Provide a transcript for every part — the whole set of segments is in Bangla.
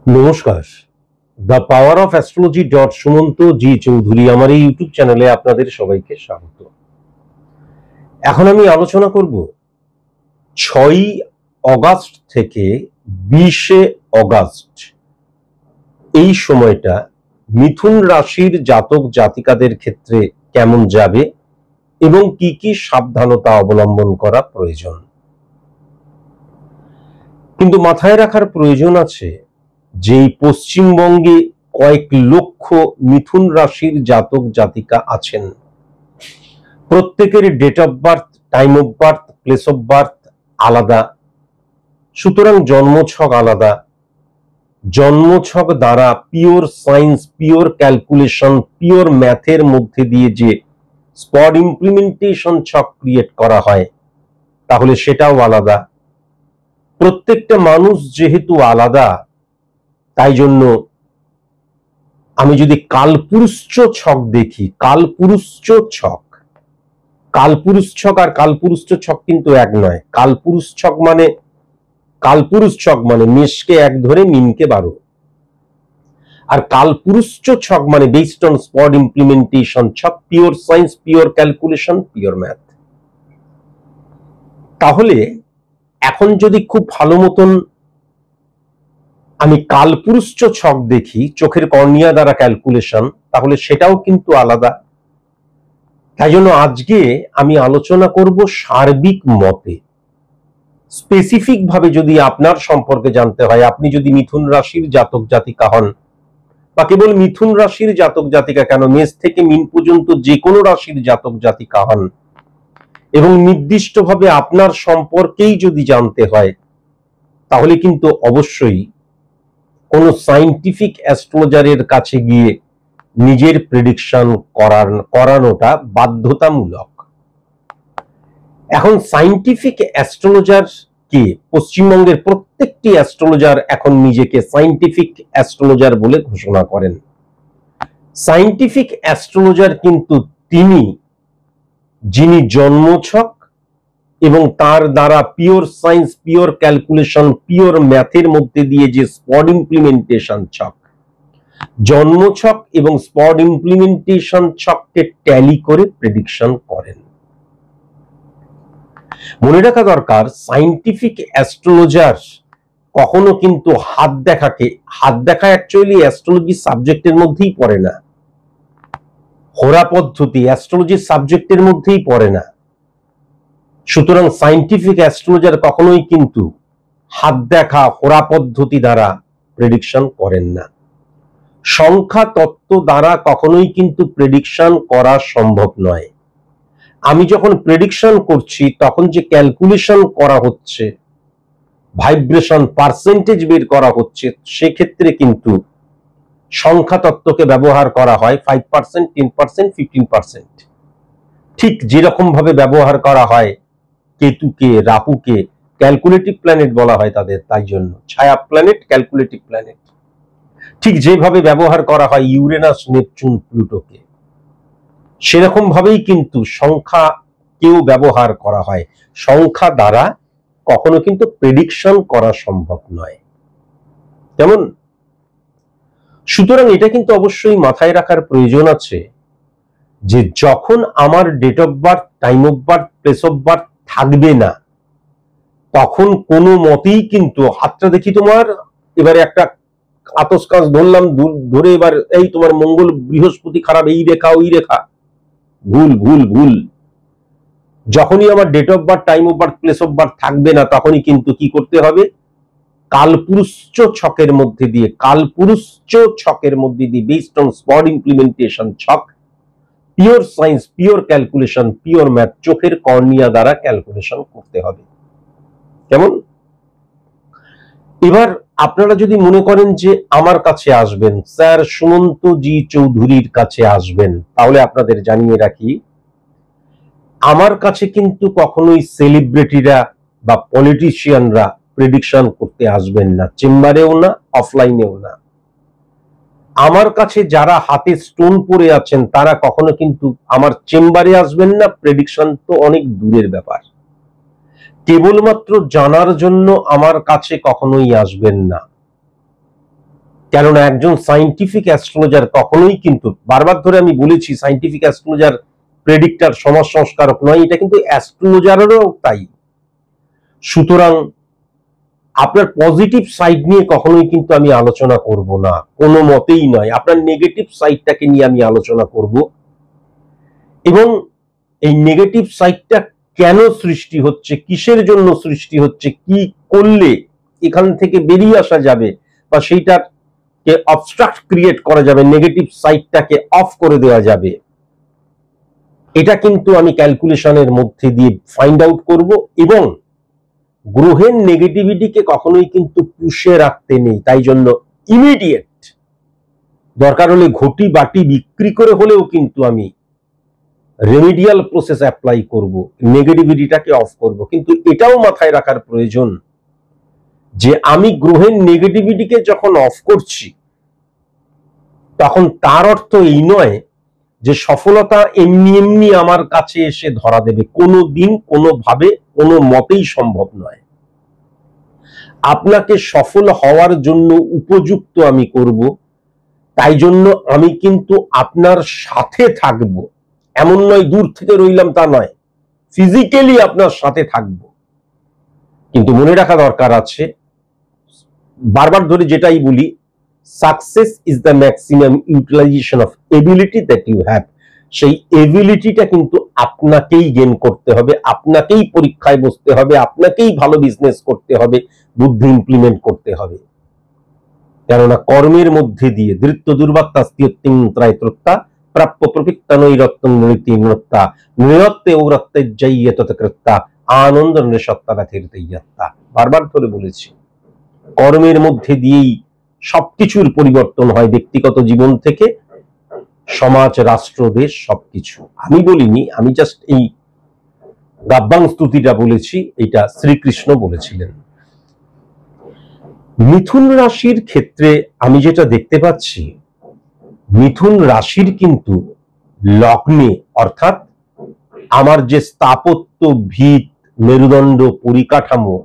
নমস্কার। The power of astrology Sumanta ji Chowdhury আমার এই ইউটিউব চ্যানেলে আপনাদের সবাইকে স্বাগত। এখন আমি আলোচনা করব 6ই অগাস্ট থেকে 20শে অগাস্ট এই সময়টা মিথুন রাশির জাতক জাতিকাদের ক্ষেত্রে কেমন যাবে এবং কি কি সাবধানতা অবলম্বন করা প্রয়োজন। কিন্তু মাথায় রাখার প্রয়োজন আছে যে পশ্চিমবঙ্গে কয়েক লক্ষ মিথুন রাশির জাতক জাতিকা আছেন, প্রত্যেকের date of birth, time of birth, place of birth আলাদা, সুতরাং জন্মছক আলাদা। জন্মছক দ্বারা pure science, pure calculation, pure ম্যাথের মধ্যে দিয়ে যে স্পট ইমপ্লিমেন্টেশন ছক ক্রিয়েট করা হয় তাহলে সেটাও আলাদা। প্রত্যেকটা মানুষ যেহেতু আলাদা, তাই জন্য আমি যদি কালপুরুষ ছক দেখি, কালপুরুষ ছক আর কালপুরুষ ছক কিন্তু এক নয়। কালপুরুষ ছক মানে মেষকে 1 ধরে মিনকে 12, আর কালপুরুষ ছক মানে বেসড অন স্পট ইমপ্লিমেন্টেশন ছক, pure science, pure calculation, pure math. তাহলে এখন যদি খুব ভালো মতন আমি কালপুরুষ ছক দেখি চোখের কর্নিয়া দ্বারা ক্যালকুলেশন, তাহলে সেটাও কিন্তু আলাদা। তাই জন্য আজকে আমি আলোচনা করব সার্বিক মতে। স্পেসিফিক ভাবে যদি আপনার সম্পর্কে জানতে হয়, আপনি যদি মিথুন রাশির জাতক জাতিকা হন, বা কেবল মিথুন রাশির জাতক জাতিকা কেন, মেষ থেকে মিন পর্যন্ত যে কোনো রাশির জাতক জাতিকা হন, এবং নির্দিষ্টভাবে আপনার সম্পর্কেই যদি জানতে হয়, তাহলে কিন্তু অবশ্যই কোনো সায়েন্টিফিক অ্যাস্ট্রোলজারের কাছে গিয়ে নিজের প্রেডিকশন করানোটা বাধ্যতামূলক। এখন সায়েন্টিফিক অ্যাস্ট্রোলজার কে? পশ্চিমবঙ্গের প্রত্যেকটি অ্যাস্ট্রোলজার এখন নিজেকে সায়েন্টিফিক অ্যাস্ট্রোলজার বলে ঘোষণা করেন। সায়েন্টিফিক অ্যাস্ট্রোলজার কিন্তু তিনি যিনি জন্মছক এবং তার দ্বারা pure science, pure calculation, pure ম্যাথের মধ্যে দিয়ে যে স্পট ইমপ্লিমেন্টেশন ছক, জন্মছক এবং স্পট ইমপ্লিমেন্টেশন ছককে ট্যালি করে প্রেডিকশন করেন। মনে রাখা দরকার, সায়েন্টিফিক অ্যাস্ট্রোলজার কখনো কিন্তু হাত দেখা অ্যাকচুয়ালি অ্যাস্ট্রোলজি সাবজেক্টের মধ্যেই পড়ে না, হোরা পদ্ধতি অ্যাস্ট্রোলজি সাবজেক্টের মধ্যেই পড়ে না। সুতরাং সায়েন্টিফিক অ্যাস্ট্রোলজার কখনোই কিন্তু হাত দেখা, হোরা পদ্ধতি দ্বারা প্রেডিকশন করেন না। সংখ্যা তত্ত্ব দ্বারা কখনোই কিন্তু প্রেডিকশন করা সম্ভব নয়। আমি যখন প্রেডিকশন করছি তখন যে ক্যালকুলেশন করা হচ্ছে, ভাইব্রেশন পার্সেন্টেজ বের করা হচ্ছে, সেক্ষেত্রে কিন্তু সংখ্যা তত্ত্বকে ব্যবহার করা হয় 5%, 10%, 15%। ঠিক যেরকম ভাবে ব্যবহার করা হয় কেতুকে, রাহুকে, ক্যালকুলেটিভ প্ল্যানেট বলা হয় তাদের, তাই জন্য ছায়া প্ল্যানেট, ক্যালকুলেটিভ প্ল্যানেট। ঠিক যেভাবে ব্যবহার করা হয় ইউরেনাস, নেপচুন, প্লুটোকে, সেরকম ভাবেই কিন্তু সংখ্যাকেও ব্যবহার করা হয়। সংখ্যা দ্বারা কখনো কিন্তু প্রেডিকশন করা সম্ভব নয়, কেমন? সুতরাং এটা কিন্তু অবশ্যই মাথায় রাখার প্রয়োজন আছে যে যখন আমার date of birth, time of birth, place of birth থাকবে না, তখন কোনো মতেই কিন্তু হাতটা দেখি তোমার, এবারে একটা আতস কাজ ধরলাম, ধরে এবার এই তোমার মঙ্গল বৃহস্পতি খারাপ, এই রেখা ওই রেখা, ভুল ভুল ভুল। যখনই আমার date of birth, time of birth, place of birth থাকবে না, তখনই কিন্তু কি করতে হবে? কালপুরুষ ছকের মধ্যে দিয়ে, বেসড অন স্পট ইমপ্লিমেন্টেশন ছক, pure science, pure calculation, pure math, চোখের কর্নিয়া দ্বারা ক্যালকুলেশন করতে হবে, কেমন? এবার আপনারা যদি মনে করেন যে আমার কাছে আসবেন, স্যার সুমন্ত জি চৌধুরীর কাছে আসবেন, তাহলে আপনাদের জানিয়ে রাখি, আমার কাছে কিন্তু কখনোই সেলিব্রিটিরা বা পলিটিশিয়ানরা প্রেডিকশন করতে আসবেন না, চেম্বারেও না, অফলাইনেও না। আমার কাছে যারা হাতে স্টোন পরে আছেন তারা কখনো কিন্তু আমার চেম্বারে আসবেন না, প্রেডিকশন তো অনেক দূরের ব্যাপার। কেবলমাত্র জানার জন্য আমার কাছে কখনোই আসবেন না। কেননা একজন সায়েন্টিফিক অ্যাস্ট্রোলজার কখনোই কিন্তু, বারবার ধরে আমি বলেছি, সায়েন্টিফিক অ্যাস্ট্রোলজার প্রেডিক্টর, সমাজ সংস্কারক নয়, এটা কিন্তু অ্যাস্ট্রোলজারেরও তাই। সুতরাং আপনার পজিটিভ সাইড নিয়ে কখনোই কিন্তু আমি আলোচনা করব না, কোনো মতেই নয়। আপনার নেগেটিভ সাইডটাকে নিয়ে আমি আলোচনা করব, এবং এই নেগেটিভ সাইডটা কেন সৃষ্টি হচ্ছে, কিসের জন্য সৃষ্টি হচ্ছে, কি করলে এখান থেকে বেরিয়ে আসা যাবে, বা সেইটাকে অবস্ট্রাক্ট ক্রিয়েট করা যাবে, নেগেটিভ সাইডটাকে অফ করে দেওয়া যাবে, এটা কিন্তু আমি ক্যালকুলেশনের মধ্যে দিয়ে ফাইন্ড আউট করব। এবং গ্রহের নেগেটিভিটিকে কখনোই কিন্তু পুষে রাখতে নেই, তাই জন্য ইমিডিয়েট দরকার হলে ঘটি বাটি বিক্রি করে হলেও কিন্তু আমি রেমিডিয়াল প্রসেস অ্যাপ্লাই করব, নেগেটিভিটিটাকে অফ করব। কিন্তু এটাও মাথায় রাখার প্রয়োজন যে আমি গ্রহের নেগেটিভিটিকে যখন অফ করছি, তখন তার অর্থ এই নয় যে সফলতা এমনি এমনি আমার কাছে এসে ধরা দেবে। কোনো দিন, কোনোভাবে, কোনো মতেই সম্ভব নয়। আপনাকে সফল হওয়ার জন্য উপযুক্ত আমি করব, তাই জন্য আমি কিন্তু আপনার সাথে থাকব। এমন নয় দূর থেকে রইলাম, তা নয়, ফিজিক্যালি আপনার সাথে থাকব। কিন্তু মনে রাখা দরকার আছে, বারবার ধরে যেটাই বলি, success is the maximum utilization of ability that you have. সেই এবিলিটিটা কিন্তু আপনাকেই গেইন করতে হবে, আপনাকেই পরীক্ষায় বসতে হবে, আপনাকেই ভালো বিজনেস করতে হবে, বুদ্ধি ইমপ্লিমেন্ট করতে হবে। কেননা কর্মের মধ্যে দিয়ে ধৃত্য দুর্বাত্তা স্থিয়ত্তিংত্রায়ত্রত্তা প্রাপ্য প্রপিত্তা নৈরত্তং নৃতি নৃত্তা নৃত্তে ঔরত্তে জয়্য তৎকৃত্তা আনন্দ নৃসত্তা ব্যথির্তৈয়াত্তা। বারবার ধরে বলেছি, কর্মের মধ্যে দিয়েই সবকিছুর পরিবর্তন হয়, ব্যক্তিগত জীবন থেকে সমাজ, রাষ্ট্র, দেশ, সবকিছু। আমি বলিনি, আমি জাস্ট এই গাব্বাং স্তুতিটা বলেছি, এটা শ্রীকৃষ্ণ বলেছিলেন। মিথুন রাশির ক্ষেত্রে আমি যেটা দেখতে পাচ্ছি, মিথুন রাশির কিন্তু লগ্নে, অর্থাৎ আমার যে স্থাপত্য, ভিত, মেরুদণ্ড, পরিকাঠামো,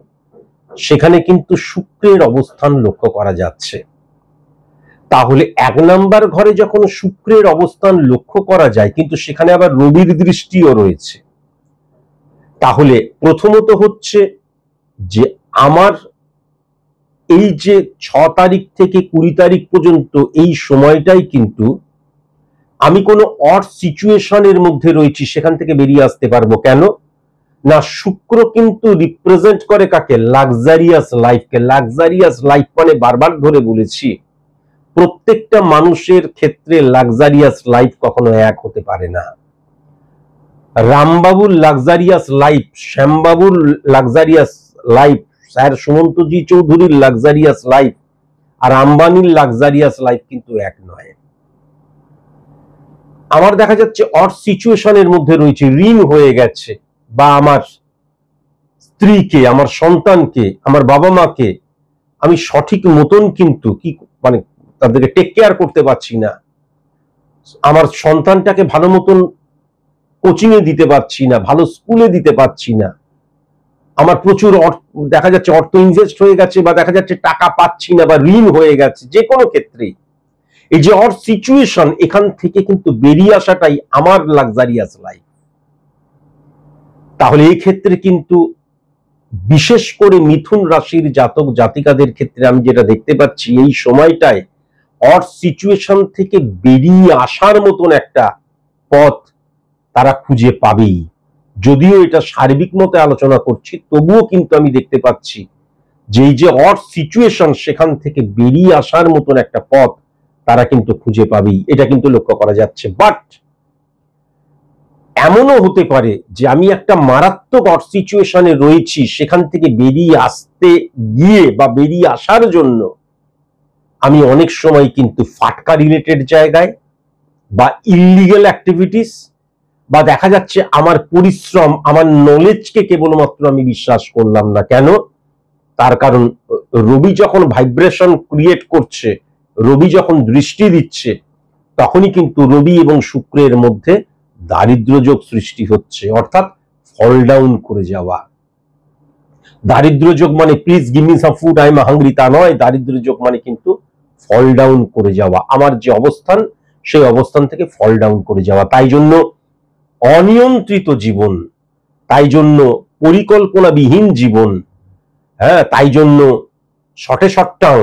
সেখানে কিন্তু শুক্রের অবস্থান লক্ষ্য করা যাচ্ছে। তাহলে 1 নাম্বার ঘরে যখন শুক্রের অবস্থান লক্ষ্য করা যায়, কিন্তু সেখানে আবার রবির দৃষ্টিও রয়েছে, তাহলে প্রথমত হচ্ছে যে আমার এই যে 6 তারিখ থেকে 20 তারিখ পর্যন্ত এই সময়টাই কিন্তু আমি কোনো অড সিচুয়েশনের মধ্যে রয়েছি, সেখান থেকে বেরিয়ে আসতে পারবো। কেন না, শুক্র কিন্তু রিপ্রেজেন্ট করে কাকে? লাক্সারিয়াস লাইফকে। লাক্সারিয়াস লাইফ মানে বারবার ধরে বলেছি, প্রত্যেকটা মানুষের ক্ষেত্রে লাক্সারিয়াস লাইফ কখনো এক হতে পারে না। রামবাবুর লাক্সারিয়াস লাইফ, শ্যামবাবুর লাক্সারিয়াস লাইফ, স্যার সুমন্তজি চৌধুরীর লাক্সারিয়াস লাইফ আর আম্বানির লাক্সারিয়াস লাইফ কিন্তু এক নয়। আমার দেখা যাচ্ছে অড সিচুয়েশনের মধ্যে রয়েছে, ঋণ হয়ে গেছে, বা আমার স্ত্রীকে, আমার সন্তানকে, আমার বাবা মাকে আমি সঠিক মতন কিন্তু কি মানে তাদেরকে টেক কেয়ার করতে পারছি না, আমার সন্তানটাকে ভালো মতন কোচিং এ দিতে পারছি না, ভালো স্কুলে দিতে পারছি না, আমার প্রচুর দেখা যাচ্ছে অর্থ ইনভেস্ট হয়ে গেছে, বা দেখা যাচ্ছে টাকা পাচ্ছি না, বা ঋণ হয়ে গেছে, যে কোনো ক্ষেত্রেই এই যে অড সিচুয়েশন, এখান থেকে কিন্তু বেরিয়ে আসাটাই আমার লাক্সারিয়াস লাইফ। তাহলে এই ক্ষেত্রে কিন্তু বিশেষ করে মিথুন রাশির জাতক জাতিকাদের ক্ষেত্রে আমি যেটা দেখতে পাচ্ছি, এই সময়টায় অড সিচুয়েশন থেকে বেরিয়ে আসার মতন একটা পথ তারা খুঁজে পাবেই। যদিও এটা সার্বিক মতে আলোচনা করছি, তবুও কিন্তু আমি দেখতে পাচ্ছি যে এই যে অড সিচুয়েশন, সেখান থেকে বেরিয়ে আসার মতন একটা পথ তারা কিন্তু খুঁজে পাবেই, এটা কিন্তু লক্ষ্য করা যাচ্ছে। বাট এমনও হতে পারে যে আমি একটা মারাত্মক অড সিচুয়েশনে রয়েছি, সেখান থেকে বেরিয়ে আসতে গিয়ে বা বেরিয়ে আসার জন্য আমি অনেক সময় কিন্তু ফাটকা রিলেটেড জায়গায় বা ইললিগ্যাল অ্যাক্টিভিটিস, বা দেখা যাচ্ছে আমার পরিশ্রম, আমার নলেজকে কেবলমাত্র আমি বিশ্বাস করলাম না। কেন? তার কারণ রবি যখন ভাইব্রেশন ক্রিয়েট করছে, রবি যখন দৃষ্টি দিচ্ছে, তখনই কিন্তু রবি এবং শুক্রের মধ্যে দারিদ্র যোগ সৃষ্টি হচ্ছে, অর্থাৎ ফল ডাউন করে যাওয়া। দারিদ্র যোগ মানে please give me some food, I am hungry, তা নয়। দারিদ্র যোগ মানে কিন্তু ফল ডাউন করে যাওয়া, আমার যে অবস্থান সেই অবস্থান থেকে ফল ডাউন করে যাওয়া। তাই জন্য অনিয়ন্ত্রিত জীবন, তাই জন্য পরিকল্পনাবিহীন জীবন, হ্যাঁ, তাই জন্য শটে শটটাং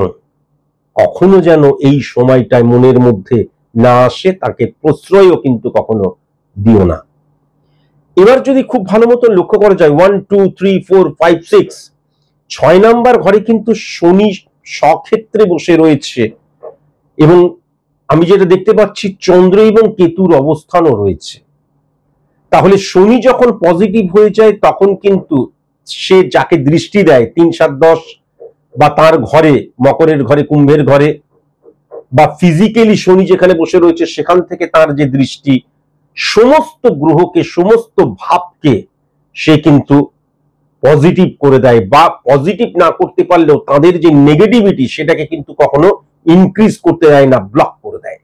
কখনো যেন এই সময়টায় মনের মধ্যে না আসে, তাকে প্রশ্রয়ও কিন্তু কখনো দিও না। এবার যদি খুব ভালো মতন লক্ষ্য করা যায় 1 2 3 4 5 6 6 নাম্বার ঘরে কিন্তু শনি স্বক্ষেত্রে বসে রয়েছে, এবং আমি যেটা দেখতে পাচ্ছি চন্দ্র এবং কেতুর অবস্থানও রয়েছে। তাহলে শনি যখন পজিটিভ হয়ে যায় তখন কিন্তু সে যাকে দৃষ্টি দেয় 3 7 10 বা তার ঘরে, মকরের ঘরে, কুম্ভের ঘরে, বা ফিজিক্যালি শনি যেখানে বসে রয়েছে সেখান থেকে তার যে দৃষ্টি, সমস্ত গ্রহকে, সমস্ত ভাবকে সে কিন্তু পজিটিভ করে দেয়, বা পজিটিভ না করতে পারলেও তাদের যে নেগেটিভিটি সেটাকে কিন্তু কখনো ইনক্রিজ করতে দেয় না, ব্লক করে দেয়।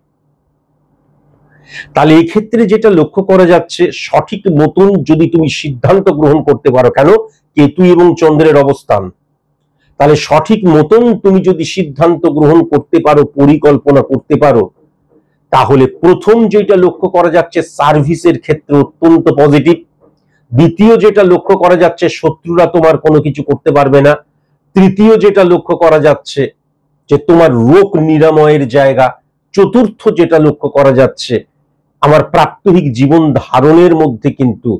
তাহলে এই ক্ষেত্রে যেটা লক্ষ্য করা যাচ্ছে, সঠিক মতন যদি তুমি সিদ্ধান্ত গ্রহণ করতে পারো, কেন কেতু এবং চন্দ্রের অবস্থান, তাহলে সঠিক মতন তুমি যদি সিদ্ধান্ত গ্রহণ করতে পারো, পরিকল্পনা করতে পারো, তাহলে প্রথম যেটা লক্ষ্য করা যাচ্ছে সার্ভিসের ক্ষেত্রে অত্যন্ত পজিটিভ। দ্বিতীয় যেটা লক্ষ্য করা যাচ্ছে শত্রুরা তোমার কোনো কিছু করতে পারবে না। তৃতীয় যেটা লক্ষ্য করা যাচ্ছে যে তোমার রোগ নিরাময়ের জায়গা। চতুর্থ যেটা লক্ষ্য করা যাচ্ছে আমার প্রাত্যহিক জীবন ধারণের মধ্যে কিন্তু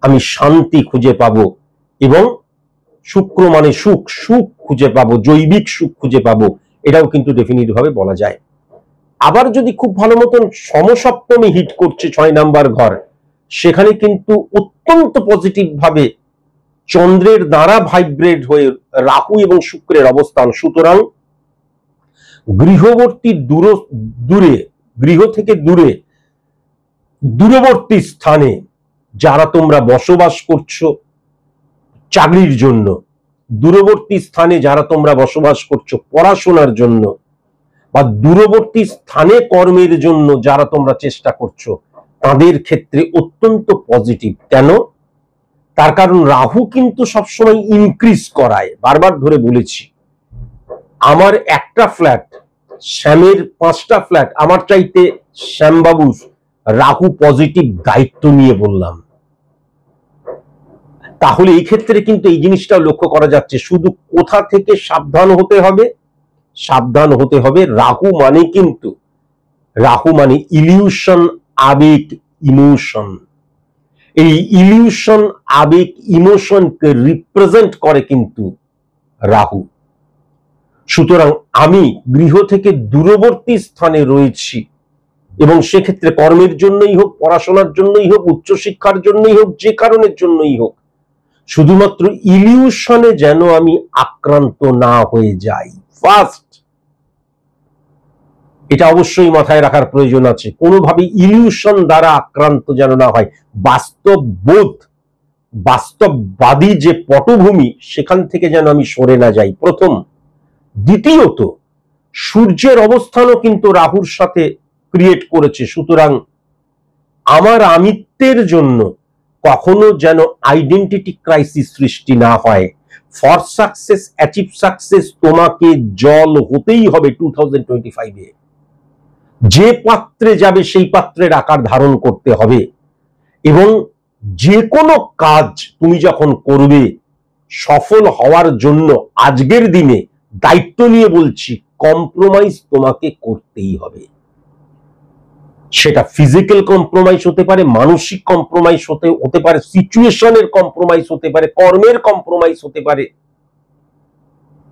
আমি শান্তি খুঁজে পাবো, এবং শুক্র মানে সুখ, সুখ খুঁজে পাবো, জৈবিক সুখ খুঁজে পাবো, এটাও কিন্তু ডেফিনিট ভাবে বলা যায়। আবার যদি খুব ভালো মতন সমসপ্তমী হিট করছে 6 নাম্বার ঘর, সেখানে কিন্তু অত্যন্ত পজিটিভ ভাবে চন্দ্রের দ্বারা ভাইব্রেট হয়ে রাহু এবং শুক্রের অবস্থান। সুতরাং গৃহবর্তী দূরে, গৃহ থেকে দূরে, দূরবর্তী স্থানে যারা তোমরা বসবাস করছো চাকরির জন্য, দূরবর্তী স্থানে যারা তোমরা বসবাস করছো পড়াশোনার জন্য, বা দূরবর্তী স্থানে কর্মের জন্য যারা তোমরা চেষ্টা করছো, তাদের ক্ষেত্রে অত্যন্ত পজিটিভ। কেন? তার কারণ রাহু কিন্তু সবসময় ইনক্রিজ করায়। বারবার ধরে বলেছি, আমার একটা ফ্ল্যাট, শ্যামের 5টা ফ্ল্যাট, আমার চাইতে শ্যামবাবুর রাহু পজিটিভ দায়িত্ব নিয়ে বললাম। তাহলে এই ক্ষেত্রে কিন্তু এই জিনিসটা লক্ষ্য করা যাচ্ছে। শুধু কোথা থেকে সাবধান হতে হবে? সাবধান হতে হবে রাহু মানে কিন্তু, রাহু মানে ইলিউশন, আবেগ, ইমোশন। এই ইলিউশন, আবেগ, ইমোশনকে রিপ্রেজেন্ট করে কিন্তু রাহু। সুতরাং আমি গৃহ থেকে দূরবর্তী স্থানে রয়েছি, এবং সেক্ষেত্রে কর্মের জন্যই হোক, পড়াশোনার জন্যই হোক, উচ্চশিক্ষার জন্যই হোক, যে কারণের জন্যই হোক, শুধুমাত্র ইলিউশনে যেন আমি আক্রান্ত না হয়ে যাই। ফার্স্ট এটা অবশ্যই মাথায় রাখার প্রয়োজন আছে, কোনোভাবে ইলিউশন দ্বারা আক্রান্ত যেন না হয়। বাস্তব বোধ, বাস্তববাদী যে পটভূমি, সেখান থেকে যেন আমি সরে না যাই, প্রথম। দ্বিতীয়ত সূর্যের অবস্থানও কিন্তু রাহুর সাথে ক্রিয়েট করেছে। সুতরাং আমার আমিত্বের জন্য কখনো যেন আইডেন্টিটি ক্রাইসিস সৃষ্টি না হয়। ফর সাকসেস, অ্যাচিভ সাকসেস, তোমাকে জল হতেই হবে 2025-এ। যে পাত্রে যাবে সেই পাত্রের আকার ধারণ করতে হবে, এবং যে কোনো কাজ তুমি যখন করবে সফল হওয়ার জন্য আজকের দিনে দায়িত্ব নিয়ে বলছি, কম্প্রোমাইজ তোমাকে করতেই হবে। সেটা ফিজিক্যাল কম্প্রোমাইজ হতে পারে, মানসিক কম্প্রোমাইজ হতে পারে, সিচুয়েশনের কম্প্রোমাইজ হতে পারে, কর্মের কম্প্রোমাইজ হতে পারে।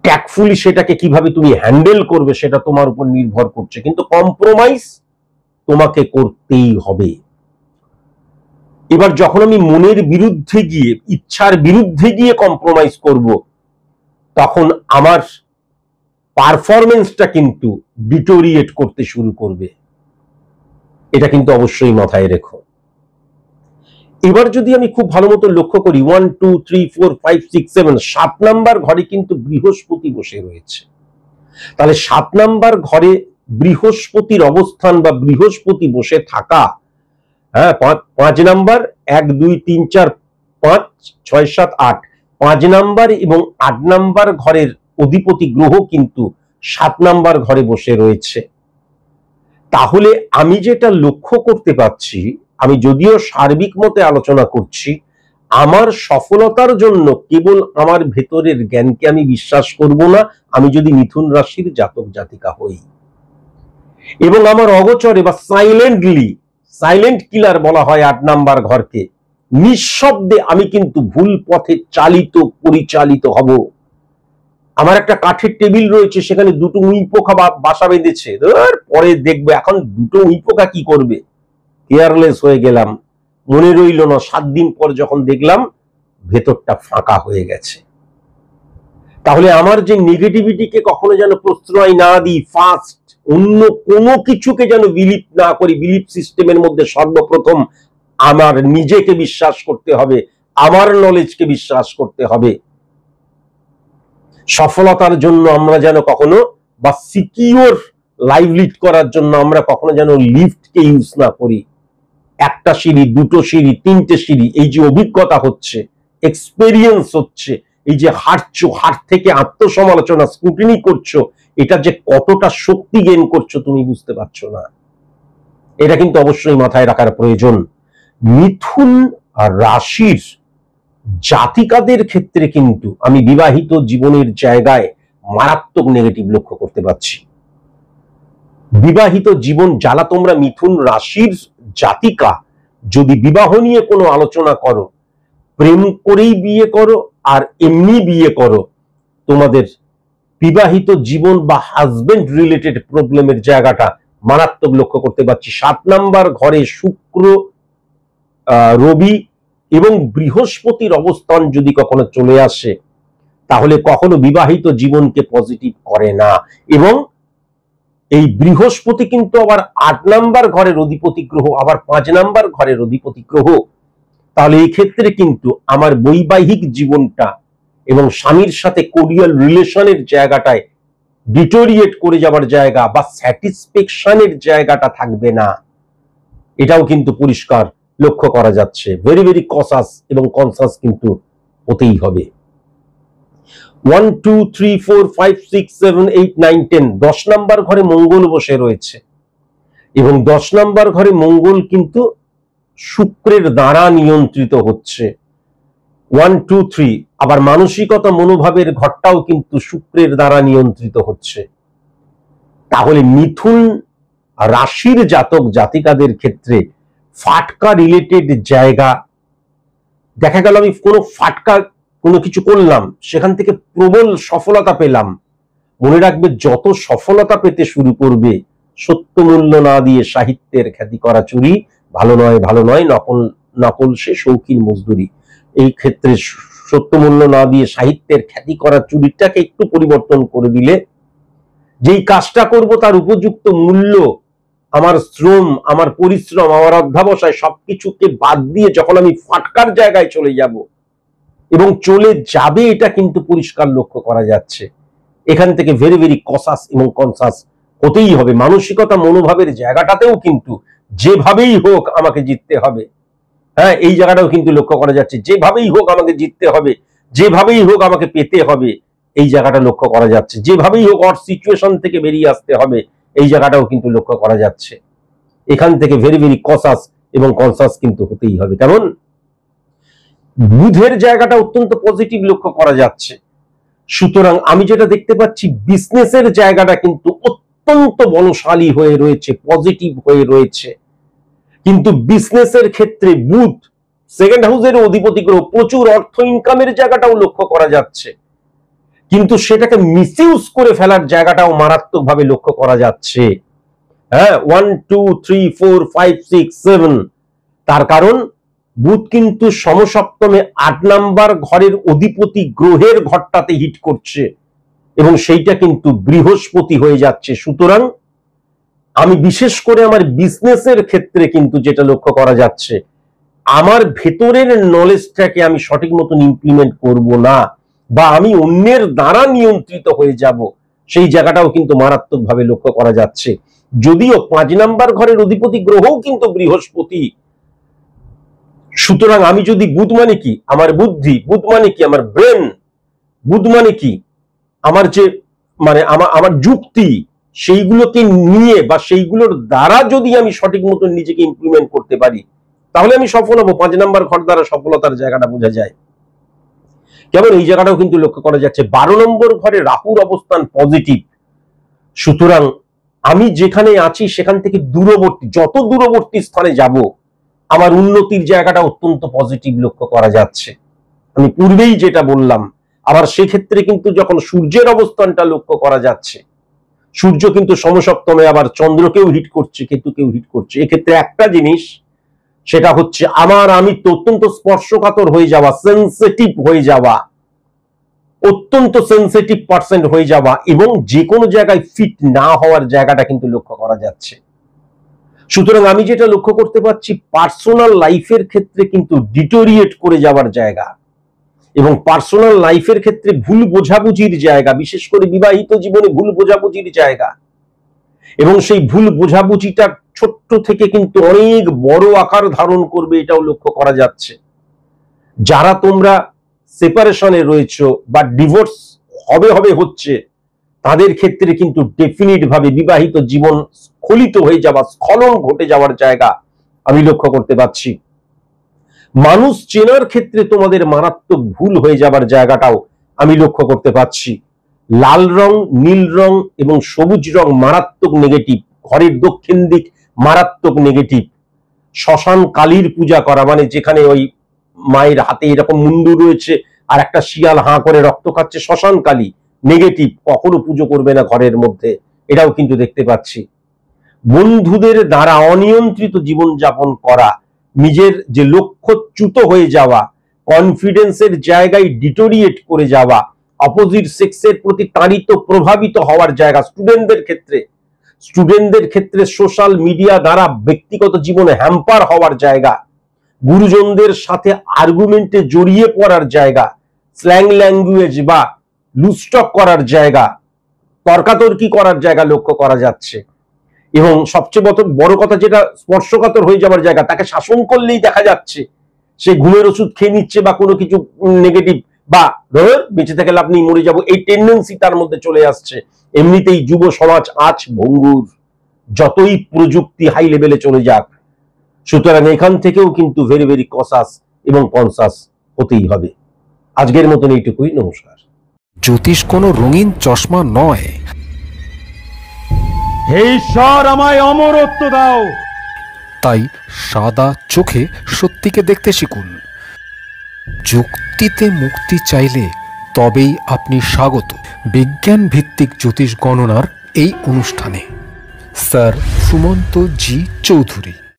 ট্যাক্টফুলি সেটাকে কিভাবে তুমি হ্যান্ডেল করবে সেটা তোমার উপর নির্ভর করছে, কিন্তু কম্প্রোমাইজ তোমাকে করতেই হবে। এবার যখন আমি মনের বিরুদ্ধে গিয়ে, ইচ্ছার বিরুদ্ধে গিয়ে কম্প্রোমাইজ করব, তখন আমার পারফরমেন্সটা কিন্তু ডিটোরিয়েট করতে শুরু করবে। এটা কিন্তু অবশ্যই মাথায় রেখো। এবার যদি আমি খুব ভালো মতো লক্ষ্য করি 1 2 3 4 5 6 7 7 নাম্বার ঘরে কিন্তু বৃহস্পতি বসে রয়েছে। তাহলে 7 নাম্বার ঘরে বৃহস্পতির অবস্থান বা বৃহস্পতি বসে থাকা, হ্যাঁ, 5 নাম্বার 1 2 3 4 5 6 7 8 5 নাম্বার এবং 8 নাম্বার ঘরের অধিপতি গ্রহ কিন্তু 7 নাম্বার ঘরে বসে রয়েছে। তাহলে আমি যেটা লক্ষ্য করতে পাচ্ছি, আমি যদিও সার্বিক মতে আলোচনা করছি, আমার সফলতার জন্য কেবল আমার ভেতরের জ্ঞানকে আমি বিশ্বাস করব না, আমি যদি মিথুন রাশির জাতক জাতিকা হই, এবং আমার অগোচরে বা সাইলেন্ট কিলার বলা হয় 8 নাম্বার ঘরকে, নিঃশব্দে আমি কিন্তু ভুল পথে পরিচালিত হব। আমার একটা কাঠের টেবিল রয়েছে, সেখানে দুটো উই পোকা বাসা বেঁধেছে, পরে দেখবো এখন দুটো উই পোকা কি করবে, কেয়ারলেস হয়ে গেলাম, মনে রইল না। 7 দিন পর যখন দেখলাম ভেতরটা ফাঁকা হয়ে গেছে। তাহলে আমার যে নেগেটিভিটিকে কখনো যেন প্রশ্রয় না দিই, ফার্স্ট অন্য কোনো কিছুকে যেন বিলিভ না করি, বিলিভ সিস্টেমের মধ্যে সর্বপ্রথম আমার নিজেকে বিশ্বাস করতে হবে, আমার নলেজকে বিশ্বাস করতে হবে। সফলতার জন্য আমরা যেন কখনো, বা সিকিউর লাইফ লিড করার জন্য আমরা কখনো যেন লিফটকে ইউজ না করি। একটা সিঁড়ি, দুটো সিঁড়ি, 3টে সিঁড়ি, এই যে অভিজ্ঞতা হচ্ছে, এক্সপেরিয়েন্স হচ্ছে, এই যে হাঁটছো, হাট থেকে আত্মসমালোচনা, স্ক্রুটিনি করছো, এটা যে কতটা শক্তি গেইন করছো তুমি বুঝতে পারছো না। এটা কিন্তু অবশ্যই মাথায় রাখার প্রয়োজন। মিথুন রাশির জাতিকাদের ক্ষেত্রে কিন্তু আমি বিবাহিত জীবনের জায়গায় মারাত্মক নেগেটিভ লক্ষ্য করতে পারছি। বিবাহিত জীবন, যারা তোমরা মিথুন রাশির জাতিকা, যদি বিবাহ নিয়ে কোনো আলোচনা করো, প্রেম করেই বিয়ে করো আর এমনি বিয়ে করো, তোমাদের বিবাহিত জীবন বা হাজবেন্ড রিলেটেড প্রবলেমের জায়গাটা মারাত্মক লক্ষ্য করতে পারছি। 7 নাম্বার ঘরে শুক্র, রবি এবং বৃহস্পতির অবস্থান যদি কখনো চলে আসে, তাহলে কখনো বিবাহিত জীবনকে পজিটিভ করে না। এবং এই বৃহস্পতি কিন্তু আবার 8 নাম্বার ঘরের অধিপতি গ্রহ, আবার 5 নাম্বার ঘরের অধিপতি গ্রহ। তাহলে এই ক্ষেত্রে কিন্তু আমার বৈবাহিক জীবনটা এবং স্বামীর সাথে কোরিয়াল রিলেশনের জায়গাটায় ডিটোরিয়েট করে যাওয়ার জায়গা বা স্যাটিসফ্যাকশনের জায়গাটা থাকবে না, এটাও কিন্তু পরিষ্কার লক্ষ্য করা যাচ্ছে। ভেরি ভেরি কসাস এবং কনসাস কিন্তু হতেই হবে। 1 2 3 4 5 6 7 8 9 10 10 নাম্বার ঘরে মঙ্গল বসে রয়েছে, এবং 10 নাম্বার ঘরে মঙ্গল কিন্তু শুক্রের দ্বারা নিয়ন্ত্রিত হচ্ছে। 1 2 3 আবার মানসিকতা, মনোভাবের ঘরটাও কিন্তু শুক্রের দ্বারা নিয়ন্ত্রিত হচ্ছে। তাহলে মিথুন রাশির জাতক জাতিকাদের ক্ষেত্রে ফাটকা রিলেটেড জায়গা দেখা গেল, আমি কোনো ফাটকা কোনো কিছু করলাম, সেখান থেকে প্রবল সফলতা পেলাম। মনে রাখবে, যত সফলতা পেতে শুরু করবে, সত্য মূল্য না দিয়ে সাহিত্যের খ্যাতি করা চুরি, ভালো নয় ভালো নয়, নকল সে শৌখিন মজদুরি। এই ক্ষেত্রে সত্য মূল্য না দিয়ে সাহিত্যের খ্যাতি করা চুরিটাকে একটু পরিবর্তন করে দিলে, যেই কাজটা করব তার উপযুক্ত মূল্য, আমার শ্রম, আমার পরিশ্রম, আমার অধ্যাবসায় সবকিছুকে বাদ দিয়ে যখন আমি ফাটকার জায়গায় চলে যাব এবং চলে যাবে, এটা কিন্তু পরিষ্কার লক্ষ্য করা যাচ্ছে। এখান থেকে ভেরি ভেরি কসাস এবং কনসাস হতেই হবে। মানসিকতা, মনোভাবের জায়গাটাতেও কিন্তু যেভাবেই হোক আমাকে জিততে হবে, হ্যাঁ, এই জায়গাটাও কিন্তু লক্ষ্য করা যাচ্ছে। যেভাবেই হোক আমাকে জিততে হবে, যেভাবেই হোক আমাকে পেতে হবে, এই জায়গাটা লক্ষ্য করা যাচ্ছে। যেভাবেই হোক অর সিচুয়েশন থেকে বেরিয়ে আসতে হবে, এই জায়গাটাও কিন্তু লক্ষ্য করা যাচ্ছে। এখান থেকে ভেরি ভেরি কসাস এবং কনসাস কিন্তু হতেই হবে। কারণ বুধের জায়গাটা অত্যন্ত পজিটিভ লক্ষ্য করা যাচ্ছে। সুতরাং আমি যেটা দেখতে পাচ্ছি, বিজনেসের জায়গাটা কিন্তু অত্যন্ত বলশালী হয়ে রয়েছে, পজিটিভ হয়ে রয়েছে। কিন্তু বিজনেসের ক্ষেত্রে বুধ সেকেন্ড হাউসের অধিপতি গ্রহ, প্রচুর অর্থ ইনকামের জায়গাটাও লক্ষ্য করা যাচ্ছে, কিন্তু সেটাকে মিসইউজ করে ফেলার জায়গাটাও মারাত্মকভাবে লক্ষ্য করা যাচ্ছে। হ্যাঁ, 1 2 3 4 5 6 7, তার কারণ বুধ কিন্তু সমসপ্তমে 8 নাম্বার ঘরের অধিপতি গ্রহের ঘরটাতে হিট করছে, এবং সেইটা কিন্তু বৃহস্পতি হয়ে যাচ্ছে। সুতরাং আমি বিশেষ করে আমার বিজনেসের ক্ষেত্রে কিন্তু যেটা লক্ষ্য করা যাচ্ছে, আমার ভেতরের নলেজটাকে আমি সঠিক মতন ইমপ্লিমেন্ট করব না, বা আমি অন্যের দ্বারা নিয়ন্ত্রিত হয়ে যাব, সেই জায়গাটাও কিন্তু মারাত্মকভাবে লক্ষ্য করা যাচ্ছে। যদিও 5 নাম্বার ঘরের অধিপতি গ্রহও কিন্তু বৃহস্পতি। সুতরাং আমি যদি, বুধ মানে কি আমার বুদ্ধি, বুধ মানে কি আমার ব্রেন, বুধ মানে কি আমার যে মানে আমার যুক্তি, সেইগুলোকে নিয়ে বা সেইগুলোর দ্বারা যদি আমি সঠিক মতন নিজেকে ইমপ্লিমেন্ট করতে পারি, তাহলে আমি সফল হবো। 5 নম্বর ঘর দ্বারা সফলতার জায়গাটা বোঝা যায়। কেমন এই জায়গাটাও কিন্তু লক্ষ্য করা যাচ্ছে। 12 নম্বর ঘরে রাহুর অবস্থান পজিটিভ, সুতরাং আমি যেখানে আছি সেখান থেকে দূরবর্তী, যত দূরবর্তী স্থানে যাব, আমার উন্নতির জায়গাটা অত্যন্ত পজিটিভ লক্ষ্য করা যাচ্ছে। আমি পূর্বেই যেটা বললাম, আবার সেক্ষেত্রে কিন্তু যখন সূর্যের অবস্থানটা লক্ষ্য করা যাচ্ছে, সূর্য কিন্তু সমসপ্তমে, আবার চন্দ্রকেও হিট করছে, কেতুকেও হিট করছে। এক্ষেত্রে একটা জিনিস, সেটা হচ্ছে আমি অত্যন্ত স্পর্শকাতর হয়ে যাওয়া, সেন্সিটিভ হয়ে যাওয়া, অত্যন্ত সেন্সিটিভ পার্সেন্ট হয়ে যাওয়া এবং যে কোনো জায়গায় ফিট না হওয়ার জায়গাটা কিন্তু লক্ষ্য করা যাচ্ছে। সুতরাং আমি যেটা লক্ষ্য করতে পারছি, পার্সোনাল লাইফের ক্ষেত্রে কিন্তু ডিটোরিয়েট করে যাওয়ার জায়গা এবং পার্সোনাল লাইফের ক্ষেত্রে ভুল বোঝাবুঝির জায়গা, বিশেষ করে বিবাহিত জীবনে ভুল বোঝাবুঝির জায়গা, এবং সেই ভুল বোঝাবুঝিটা ছোট্ট থেকে কিন্তু অনেক বড় আকার ধারণ করবে, এটাও লক্ষ্য করা যাচ্ছে। যারা তোমরা সেপারেশনে রয়েছে বা ডিভোর্স হবে হচ্ছে, তাদের ক্ষেত্রে কিন্তু ডেফিনিট ভাবে বিবাহিত জীবন স্খলিত হয়ে যাওয়া, স্খলন ঘটে যাওয়ার জায়গা আমি লক্ষ্য করতে পারছি। মানুষ চেনার ক্ষেত্রে তোমাদের মারাত্মক ভুল হয়ে যাবার জায়গাটাও আমি লক্ষ্য করতে পারছি। লাল রং, নীল রং এবং সবুজ রং মারাত্মক নেগেটিভ, ঘরের দক্ষিণ দিক মারাত্মক নেগেটিভ। শ্মশান কালীর পূজা করা, মানে যেখানে ওই মায়ের হাতে এরকম মুন্ডু রয়েছে আর একটা শিয়াল হাঁ করে রক্ত খাচ্ছে, শ্মশান কালী নেগেটিভ, কখনো পুজো করবে না ঘরের মধ্যে, এটাও কিন্তু দেখতে পাচ্ছি। বন্ধুদের দ্বারা অনিয়ন্ত্রিত জীবনযাপন করা, নিজের যে লক্ষ্যচ্যুত হয়ে যাওয়া, কনফিডেন্সের জায়গায় ডিটোরিয়েট করে যাওয়া, অপোজিট সেক্সের প্রতি তাড়িত প্রভাবিত হওয়ার জায়গা। স্টুডেন্টদের ক্ষেত্রে সোশ্যাল মিডিয়া দ্বারা ব্যক্তিগত জীবনে হ্যাম্পার হওয়ার জায়গা, গুরুজনদের সাথে আর্গুমেন্টে জড়িয়ে পড়ার জায়গা, স্ল্যাং ল্যাঙ্গুয়েজ বা লুস্টক করার জায়গা, তর্কাতর্কি করার জায়গা লক্ষ্য করা যাচ্ছে। এবং সবচেয়ে বড় কথা, যেটা স্পর্শকাতর হয়ে যাওয়ার জায়গা, তাকে শাসন করলেই দেখা যাচ্ছে সে ঘুমের ওষুধ খেয়ে নিচ্ছে বা কোনো কিছু নেগেটিভ, বা বেঁচে থেকে লাভ নেই, মরে যাবো, এই টেন্ডেন্সি তার মধ্যে চলে আসছে। এমনিতেই যুব সমাজ আজ ভঙ্গুর, যতই প্রযুক্তি হাই লেভেলে চলে যাক। সুতরাং এখান থেকেও কিন্তু ভেরি ভেরি কসাস এবং কনসাস হতেই হবে। আজকের মতন এইটুকুই, নমস্কার। জ্যোতিষ কোনো রঙিন চশমা নয়। হে ঈশ্বর, আমায় অমরত্ব দাও। তাই সাদা চোখে সত্যিকে দেখতে শিখুন। যুক্তিতে মুক্তি চাইলে তবেই আপনি স্বাগত বিজ্ঞান ভিত্তিক জ্যোতিষ গণনার এই অনুষ্ঠানে। স্যার সুমন্ত জি চৌধুরী।